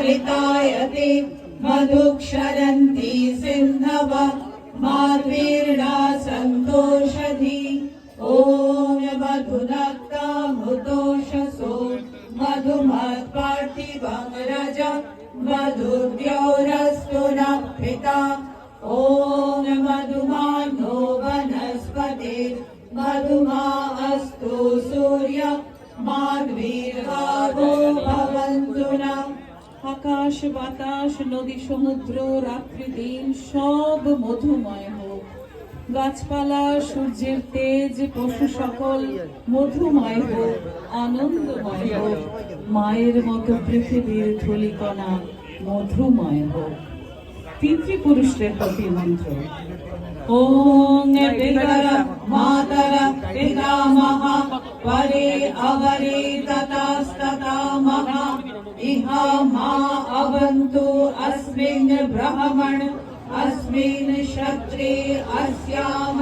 अमृतायते मधुक्षरन्ति सिन्धव माद्वीर्णा सन्तोषधि ॐ मधुनक्तामुतोषसो मधुमत्पार्थिवं रज मधुद्यौरस्तु नः पिता ॐ मधुमानो वनस्पते मधुमा अस्तु सूर्य माद्वीर्गावो भवन्तु नः। আকাশ বাতাস নদী সমুদ্র রাত্রি দিন সব মধুময় হোক। গাছপালা সূর্যের তেজ পশু সকল মধুময় হোক, আনন্দময় হোক। মায়ের মতো পৃথিবীর ধূলিকণা মধুময় হোক। পিতৃপুরুষদের প্রতি মন্ত্র। ওং পিতরঃ মাতরঃ পিতামহঃ পরে অবরে ততস্ততামহঃ ইহ মা অবন্তু अस्मिन् ब्रह्मण् अस्मिन् क्षत्रे अस्याम